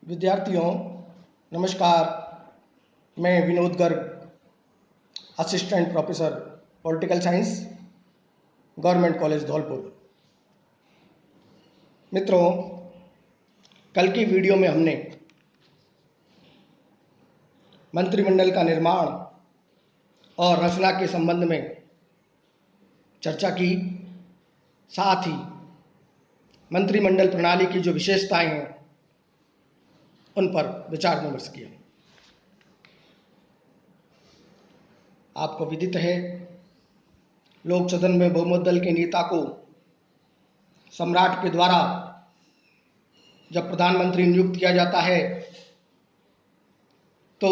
विद्यार्थियों नमस्कार। मैं Vinod Garg, assistant professor political science, government college Dholpur. मित्रों, कल की वीडियो में हमने मंत्रिमंडल का निर्माण और रचना के संबंध में चर्चा की, साथ ही मंत्रिमंडल प्रणाली की जो विशेषताएं हैं उन पर विचार विमर्श किया। आपको विदित है, लोक सदन में बहुमत दल के नेता को सम्राट के द्वारा जब प्रधानमंत्री नियुक्त किया जाता है तो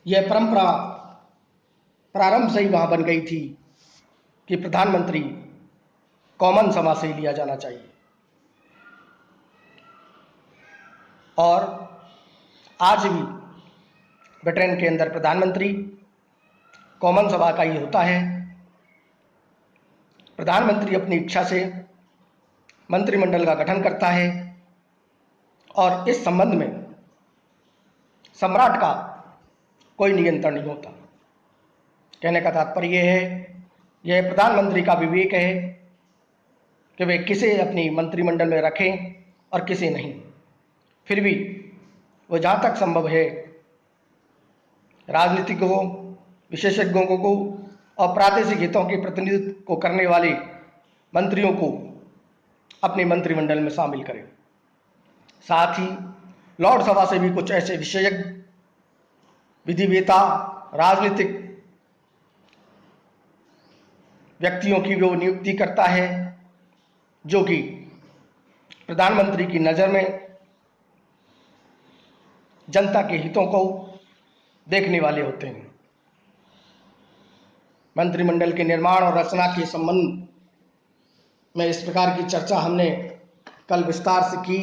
यह परंपरा प्रारंभ से ही वहां बन गई थी कि प्रधानमंत्री कॉमन सभा से ही लिया जाना चाहिए। और आज भी ब्रिटेन के अंदर प्रधानमंत्री कॉमन सभा का ही होता है। प्रधानमंत्री अपनी इच्छा से मंत्रिमंडल का गठन करता है और इस संबंध में सम्राट का कोई नियंत्रण नहीं होता। कहने का तात्पर्य यह है, यह प्रधानमंत्री का विवेक है कि वे किसे अपनी मंत्रिमंडल में रखें और किसे नहीं। फिर भी वो जहाँ तक संभव है राजनीतिकों, विशेषज्ञों को और प्रादेशिक हितों के प्रतिनिधित्व को करने वाले मंत्रियों को अपने मंत्रिमंडल में शामिल करें। साथ ही लॉर्ड सभा से भी कुछ ऐसे विशेषज्ञ, विधिवेता, राजनीतिक व्यक्तियों की वो नियुक्ति करता है जो कि प्रधानमंत्री की नज़र में जनता के हितों को देखने वाले होते हैं। मंत्रिमंडल के निर्माण और रचना के संबंध में इस प्रकार की चर्चा हमने कल विस्तार से की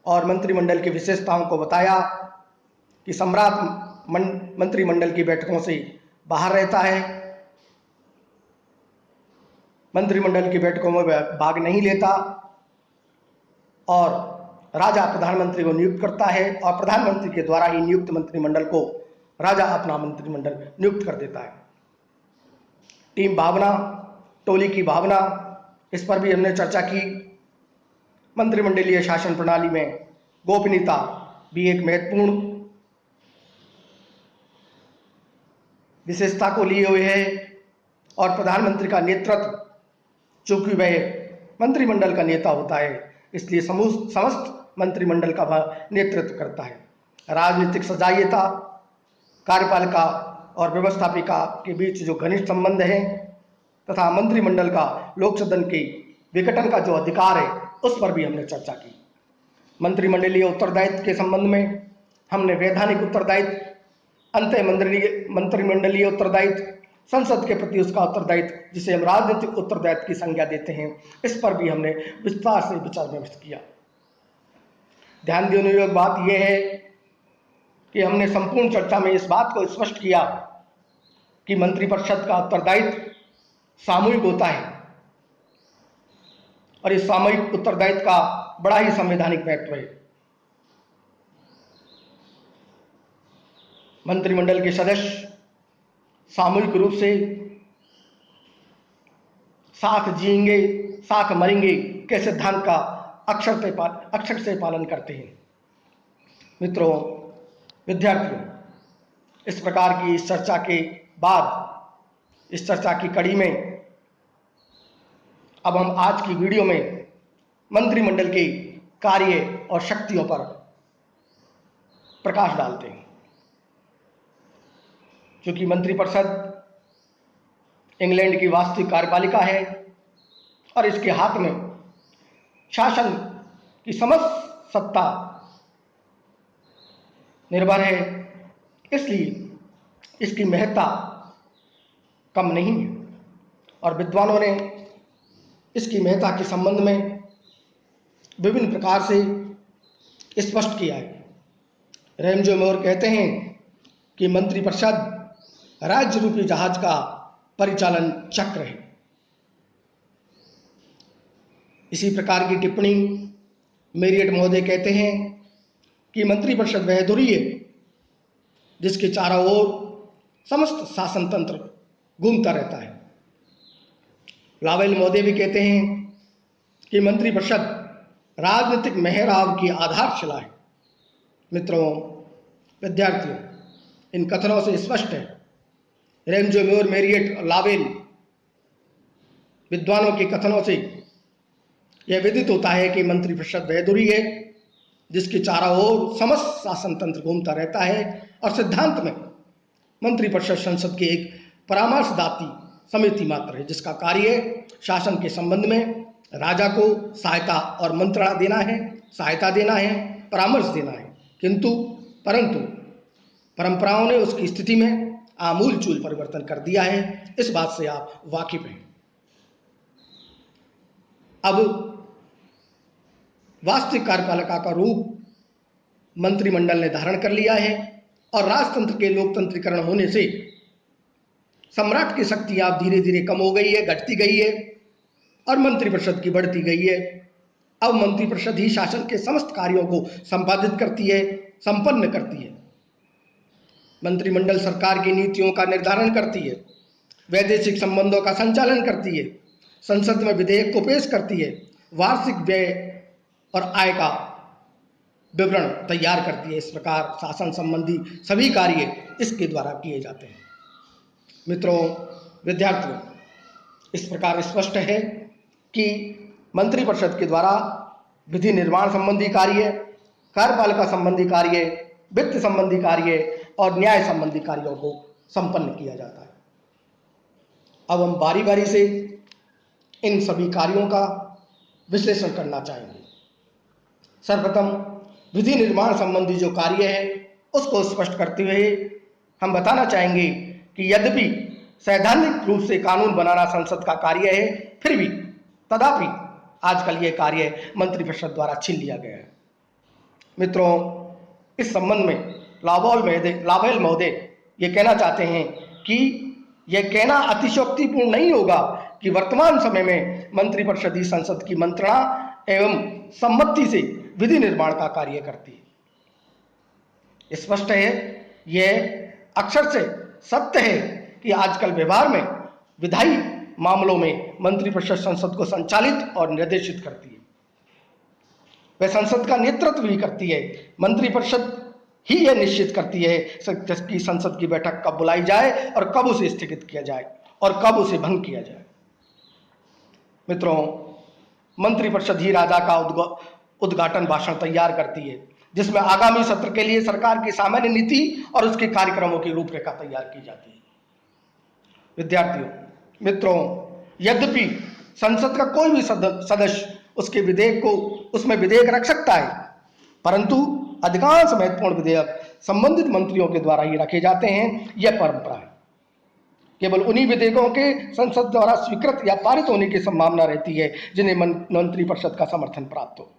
और मंत्रिमंडल की विशेषताओं को बताया कि सम्राट मंत्रिमंडल की बैठकों से बाहर रहता है, मंत्रिमंडल की बैठकों में भाग नहीं लेता और राजा प्रधानमंत्री को नियुक्त करता है और प्रधानमंत्री के द्वारा ही नियुक्त मंत्रिमंडल को राजा अपना मंत्रिमंडल नियुक्त कर देता है। टीम भावना, टोली की भावना, इस पर भी हमने चर्चा की। मंत्रिमंडलीय शासन प्रणाली में गोपनीयता भी एक महत्वपूर्ण विशेषता को लिए हुए है और प्रधानमंत्री का नेतृत्व, चूंकि वह मंत्रिमंडल का नेता होता है, इसलिए समस्त मंत्रिमंडल का नेतृत्व करता है। राजनीतिक सजातीयता, कार्यपालिका और व्यवस्थापिका के बीच जो घनिष्ठ संबंध है तथा मंत्रिमंडल का लोक सदन के विघटन का जो अधिकार है उस पर भी हमने चर्चा की। मंत्रिमंडलीय उत्तरदायित्व के संबंध में हमने वैधानिक उत्तरदायित्व, अंतः मंत्रिमंडलीय उत्तरदायित्व, संसद के प्रति उसका उत्तरदायित्व, जिसे हम राजनीतिक उत्तरदायित्व की संज्ञा देते हैं, इस पर भी हमने विस्तार से विचार विमर्श किया। ध्यान देने योग्य बात यह है कि हमने संपूर्ण चर्चा में इस बात को स्पष्ट किया कि मंत्रिपरिषद का उत्तरदायित्व सामूहिक होता है और इस सामूहिक उत्तरदायित्व का बड़ा ही संवैधानिक महत्व है। मंत्रिमंडल के सदस्य सामूहिक रूप से साथ जिएंगे, साथ मरेंगे के सिद्धांत का अक्षर से पालन करते हैं। मित्रों, विद्यार्थियों, इस प्रकार की इस चर्चा के बाद, इस चर्चा की कड़ी में अब हम आज की वीडियो में मंत्रिमंडल के कार्य और शक्तियों पर प्रकाश डालते हैं। क्योंकि मंत्रिपरिषद इंग्लैंड की वास्तविक कार्यपालिका है और इसके हाथ में शासन की समस्त सत्ता निर्भर है, इसलिए इसकी महत्ता कम नहीं है और विद्वानों ने इसकी महत्ता के संबंध में विभिन्न प्रकार से स्पष्ट किया है। रैमजो मोर कहते हैं कि मंत्रिपरिषद राज्य रूपी जहाज का परिचालन चक्र है। इसी प्रकार की टिप्पणी मेरियट महोदय कहते हैं कि मंत्रिपरिषद वह धुरी है जिसके चारों ओर समस्त शासन तंत्र घूमता रहता है। लावेल महोदय भी कहते हैं कि मंत्रिपरिषद राजनीतिक मेहराब की आधारशिला है। मित्रों, विद्यार्थियों, इन कथनों से स्पष्ट है, रेमजो, म्योर, मेरियट और लावेल विद्वानों के कथनों से यह विदित होता है कि मंत्रिपरिषद वह धुरी है जिसके चारों ओर समस्त शासन तंत्र घूमता रहता है और सिद्धांत में मंत्रिपरिषद संसद की एक परामर्शदाती समिति मात्र है जिसका कार्य शासन के संबंध में राजा को सहायता और मंत्रणा देना है, सहायता देना है, परामर्श देना है। परंतु परंपराओं ने उसकी स्थिति में आमूल चूल परिवर्तन कर दिया है। इस बात से आप वाकिफ हैं। अब वास्तविक कार्यपालिका का रूप मंत्रिमंडल ने धारण कर लिया है और राजतंत्र के लोकतंत्रीकरण होने से सम्राट की शक्ति अब धीरे धीरे कम हो गई है, घटती गई है और मंत्रिपरिषद की बढ़ती गई है। अब मंत्रिपरिषद ही शासन के समस्त कार्यों को संपादित करती है, संपन्न करती है। मंत्रिमंडल सरकार की नीतियों का निर्धारण करती है, वैदेशिक संबंधों का संचालन करती है, संसद में विधेयक को पेश करती है, वार्षिक व्यय और आय का विवरण तैयार करती है। इस प्रकार शासन संबंधी सभी कार्य इसके द्वारा किए जाते हैं। मित्रों, विद्यार्थियों, इस प्रकार स्पष्ट है कि मंत्रिपरिषद के द्वारा विधि निर्माण संबंधी कार्य, कार्यपालिका संबंधी कार्य, वित्त संबंधी कार्य और न्याय संबंधी कार्यों को संपन्न किया जाता है। अब हम बारी बारी से इन सभी कार्यों का विश्लेषण करना चाहेंगे। सर्वप्रथम विधि निर्माण संबंधी जो कार्य है उसको स्पष्ट करते हुए हम बताना चाहेंगे कि यद्यपि सैद्धांतिक रूप से कानून बनाना संसद का कार्य है, फिर भी तथापि आजकल यह कार्य मंत्रिपरिषद द्वारा छीन लिया गया है। मित्रों, इस संबंध में लावेल महोदय ये कहना चाहते हैं कि यह कहना अतिशयोक्तिपूर्ण नहीं होगा कि वर्तमान समय में मंत्रिपरिषद ही संसद की मंत्रणा एवं सम्मति से विधि निर्माण का कार्य करती है। स्पष्ट है, यह अक्षर से सत्य है कि आजकल व्यवहार में विधायी मामलों में मंत्रिपरिषद संसद को संचालित और निर्देशित करती है। वह संसद का नेतृत्व भी करती है। मंत्रिपरिषद ही यह निश्चित करती है कि संसद की बैठक कब बुलाई जाए और कब उसे स्थगित किया जाए और कब उसे भंग किया जाए। मित्रों, मंत्रिपरिषद ही राजा का उद्घाटन भाषण तैयार करती है जिसमें आगामी सत्र के लिए सरकार की सामान्य नीति और उसके कार्यक्रमों की रूपरेखा तैयार की जाती है। विद्यार्थियों, मित्रों, यद्यपि संसद का कोई भी सदस्य उसमें विधेयक रख सकता है, परंतु अधिकांश महत्वपूर्ण विधेयक संबंधित मंत्रियों के द्वारा ही रखे जाते हैं। यह परंपरा है। केवल उन्हीं विधेयकों के संसद द्वारा स्वीकृत या पारित होने की संभावना रहती है जिन्हें मंत्रिपरिषद का समर्थन प्राप्त हो।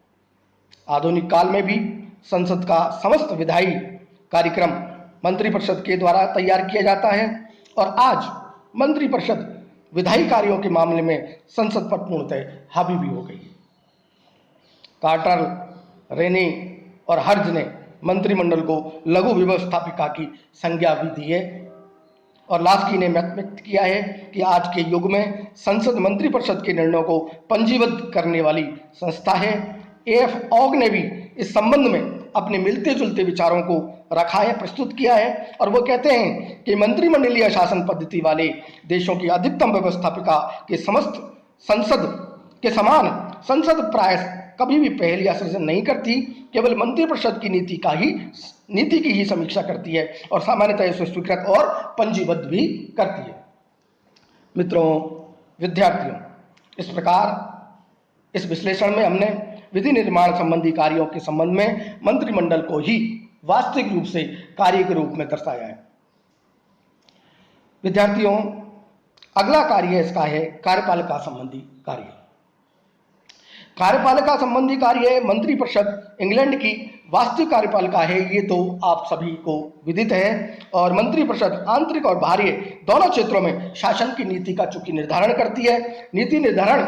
आधुनिक काल में भी संसद का समस्त विधायी कार्यक्रम मंत्रिपरिषद के द्वारा तैयार किया जाता है और आज मंत्रिपरिषद विधायी कार्यों के मामले में संसद पर पूर्णतः हावी भी हो गई है। कार्टर, रेने और हर्ज ने मंत्रिमंडल को लघु व्यवस्थापिका की संज्ञा भी दी है और लास्की ने मत व्यक्त किया है कि आज के युग में संसद मंत्रिपरिषद के निर्णयों को पंजीबद्ध करने वाली संस्था है। एफ ऑग ने भी इस संबंध में अपने मिलते जुलते विचारों को रखा है, प्रस्तुत किया है और वो कहते हैं कि मंत्रिमंडलीय शासन पद्धति वाले देशों की अधिकतम व्यवस्थापिका के समस्त संसद के समान संसद प्रायः कभी भी पहल या सृजन नहीं करती, केवल मंत्रिपरिषद की नीति की ही समीक्षा करती है और सामान्यतः इसे स्वीकृत और पंजीबद्ध भी करती है। मित्रों, विद्यार्थियों, इस प्रकार इस विश्लेषण में हमने विधि निर्माण संबंधी कार्यों के संबंध में मंत्रिमंडल को ही वास्तविक रूप से कार्य के रूप में दर्शाया है। विद्यार्थियों, अगला कार्य इसका है कार्यपालिका संबंधी कार्य। कार्यपालिका संबंधी कार्य मंत्रिपरिषद इंग्लैंड की वास्तविक कार्यपालिका है, ये तो आप सभी को विदित है। और मंत्रिपरिषद आंतरिक और बाहरी दोनों क्षेत्रों में शासन की नीति का चूंकि निर्धारण करती है। नीति निर्धारण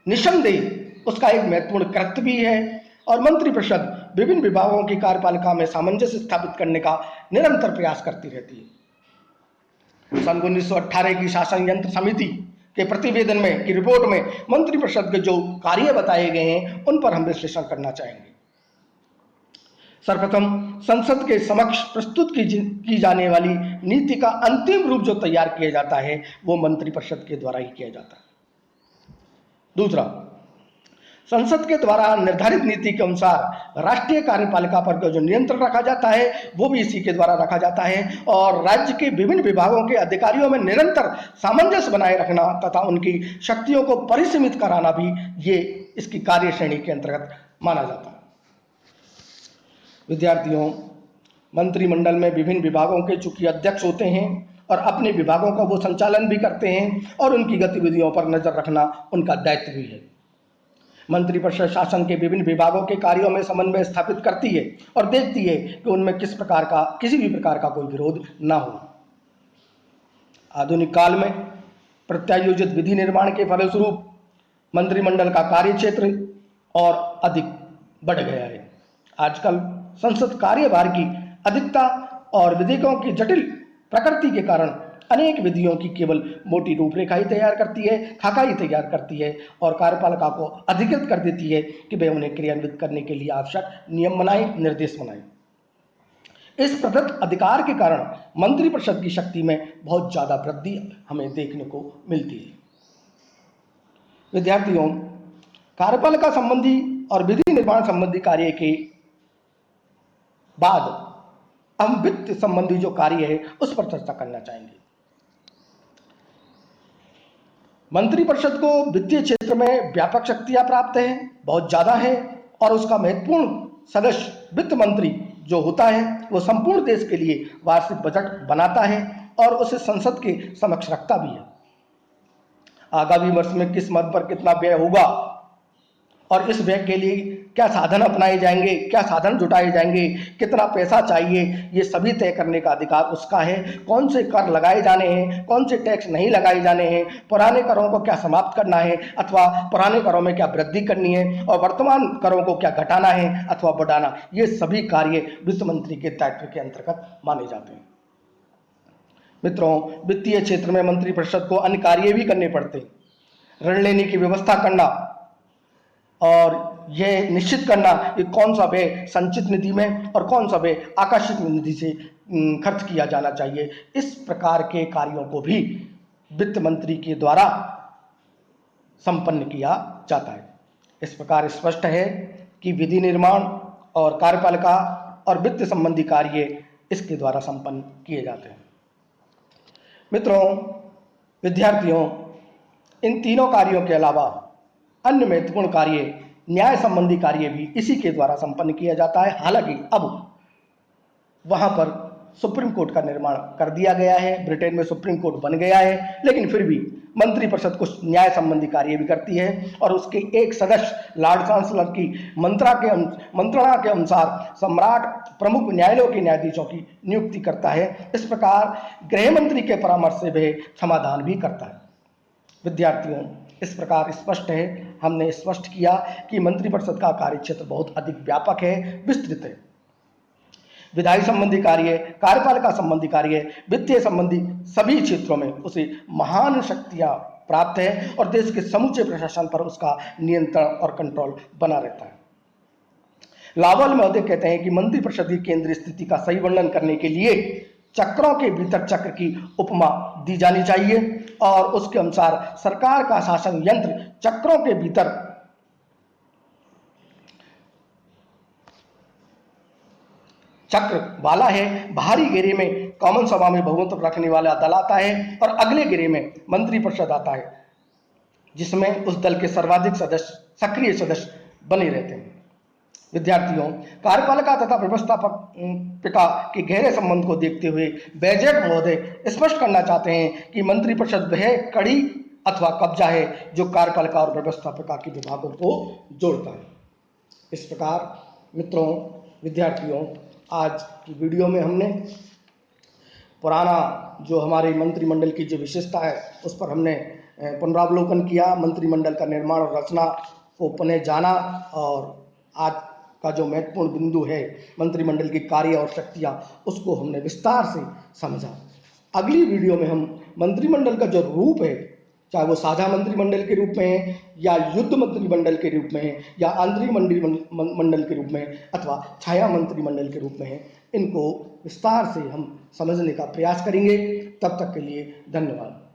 निस्संदेह उसका एक महत्वपूर्ण कृत्य भी है। और मंत्रिपरिषद विभिन्न विभागों की कार्यपालिका में सामंजस्य स्थापित करने का निरंतर प्रयास करती रहती है। सन 1918 की शासन यंत्र समिति के प्रतिवेदन में की रिपोर्ट में मंत्रिपरिषद के जो कार्य बताए गए हैं उन पर हम विश्लेषण करना चाहेंगे। सर्वप्रथम संसद के समक्ष प्रस्तुत की जाने वाली नीति का अंतिम रूप जो तैयार किया जाता है वो मंत्रिपरिषद के द्वारा ही किया जाता है। दूसरा, संसद के द्वारा निर्धारित नीति के अनुसार राष्ट्रीय कार्यपालिका पर जो नियंत्रण रखा जाता है वो भी इसी के द्वारा रखा जाता है और राज्य के विभिन्न विभागों के अधिकारियों में निरंतर सामंजस्य बनाए रखना तथा उनकी शक्तियों को परिसीमित कराना भी ये इसकी कार्यश्रेणी के अंतर्गत माना जाता है। विद्यार्थियों, मंत्रिमंडल में विभिन्न विभागों के चूंकि अध्यक्ष होते हैं और अपने विभागों का वो संचालन भी करते हैं और उनकी गतिविधियों पर नजर रखना उनका दायित्व भी है। मंत्रिपरिषद शासन के विभिन्न विभागों के कार्यों में समन्वय स्थापित करती है और देखती है कि उनमें किसी भी प्रकार का कोई विरोध ना हो। आधुनिक काल में प्रत्यायोजित विधि निर्माण के फलस्वरूप मंत्रिमंडल का कार्य क्षेत्र और अधिक बढ़ गया है। आजकल संसद कार्यभार की अधिकता और विधेयकों की जटिल प्रकृति के कारण अनेक विधियों की केवल मोटी रूपरेखा ही तैयार करती है, खाका ही तैयार करती है और कार्यपालिका को अधिकृत कर देती है कि वे उन्हें क्रियान्वित करने के लिए आवश्यक नियम बनाएं, निर्देश बनाएं। इस प्रदत्त अधिकार के कारण मंत्रिपरिषद की शक्ति में बहुत ज्यादा वृद्धि हमें देखने को मिलती है। विद्यार्थियों, कार्यपालिका संबंधी और विधि निर्माण संबंधी कार्य के बाद हम वित्त संबंधी जो कार्य है उस पर चर्चा करना चाहेंगे। मंत्रिपरिषद को वित्तीय क्षेत्र में व्यापक शक्तियां प्राप्त है, बहुत ज्यादा है और उसका महत्वपूर्ण सदस्य वित्त मंत्री जो होता है वो संपूर्ण देश के लिए वार्षिक बजट बनाता है और उसे संसद के समक्ष रखता भी है। आगामी वर्ष में किस मद पर कितना व्यय होगा और इस व्यय के लिए क्या साधन अपनाए जाएंगे, क्या साधन जुटाए जाएंगे, कितना पैसा चाहिए, ये सभी तय करने का अधिकार उसका है। कौन से कर लगाए जाने हैं, कौन से टैक्स नहीं लगाए जाने हैं, पुराने करों को क्या समाप्त करना है अथवा पुराने करों में क्या वृद्धि करनी है और वर्तमान करों को क्या घटाना है अथवा बढ़ाना, ये सभी कार्य वित्त मंत्री के दायित्व के अंतर्गत माने जाते हैं। मित्रों, वित्तीय क्षेत्र में मंत्रिपरिषद को अन्य कार्य भी करने पड़ते हैं। ऋण लेने की व्यवस्था करना और यह निश्चित करना कि कौन सा व्यय संचित निधि में और कौन सा व्यय आकस्मिक निधि से खर्च किया जाना चाहिए, इस प्रकार के कार्यों को भी वित्त मंत्री के द्वारा संपन्न किया जाता है। इस प्रकार स्पष्ट है कि विधि निर्माण और कार्यपालिका और वित्त संबंधी कार्य इसके द्वारा संपन्न किए जाते हैं। मित्रों, विद्यार्थियों, इन तीनों कार्यों के अलावा अन्य महत्वपूर्ण कार्य, न्याय संबंधी कार्य भी इसी के द्वारा संपन्न किया जाता है। हालांकि अब वहां पर सुप्रीम कोर्ट का निर्माण कर दिया गया है, ब्रिटेन में सुप्रीम कोर्ट बन गया है, लेकिन फिर भी मंत्रिपरिषद कुछ न्याय संबंधी कार्य भी करती है और उसके एक सदस्य लॉर्ड चांसलर की मंत्रणा के अनुसार सम्राट प्रमुख न्यायालयों के न्यायाधीशों की नियुक्ति करता है। इस प्रकार गृह मंत्री के परामर्श से वह समाधान भी करता है। विद्यार्थियों, इस प्रकार स्पष्ट है, हमने स्पष्ट किया कि मंत्रिपरिषद का कार्यक्षेत्र बहुत अधिक व्यापक है, विस्तृत है। विधायी संबंधी कार्य, कार्यपालिका संबंधी कार्य, वित्तीय संबंधी सभी क्षेत्रों में उसे महान शक्तियां प्राप्त है और देश के समूचे प्रशासन पर उसका नियंत्रण और कंट्रोल बना रहता है। लावल महोदय कहते हैं कि मंत्रिपरिषद की केंद्रीय स्थिति का सही वर्णन करने के लिए चक्रों के भीतर चक्र की उपमा दी जानी चाहिए और उसके अनुसार सरकार का शासन यंत्र चक्रों के भीतर चक्र वाला है। बाहरी घेरे में कॉमन सभा में बहुमत रखने वाला दल आता है और अगले घेरे में मंत्रिपरिषद आता है जिसमें उस दल के सर्वाधिक सदस्य सक्रिय सदस्य बने रहते हैं। विद्यार्थियों, कार्यपालिका तथा व्यवस्थापिका के गहरे संबंध को देखते हुए बेजेट महोदय स्पष्ट करना चाहते हैं कि मंत्रिपरिषद वह कड़ी अथवा कब्जा है जो कार्यपालिका और व्यवस्थापिका के विभागों को जोड़ता है। इस प्रकार मित्रों, विद्यार्थियों, आज की वीडियो में हमने पुराना जो हमारे मंत्रिमंडल की जो विशेषता है उस पर हमने पुनरावलोकन किया, मंत्रिमंडल का निर्माण और रचना को पुनः जाना और आज का जो महत्वपूर्ण बिंदु है, मंत्रिमंडल की कार्य और शक्तियाँ, उसको हमने विस्तार से समझा। अगली वीडियो में हम मंत्रिमंडल का जो रूप है, चाहे वो साझा मंत्रिमंडल के रूप में है या युद्ध मंत्रिमंडल के रूप में है या आंतरिक मंत्रिमंडल के रूप में अथवा छाया मंत्रिमंडल के रूप में है, इनको विस्तार से हम समझने का प्रयास करेंगे। तब तक के लिए धन्यवाद।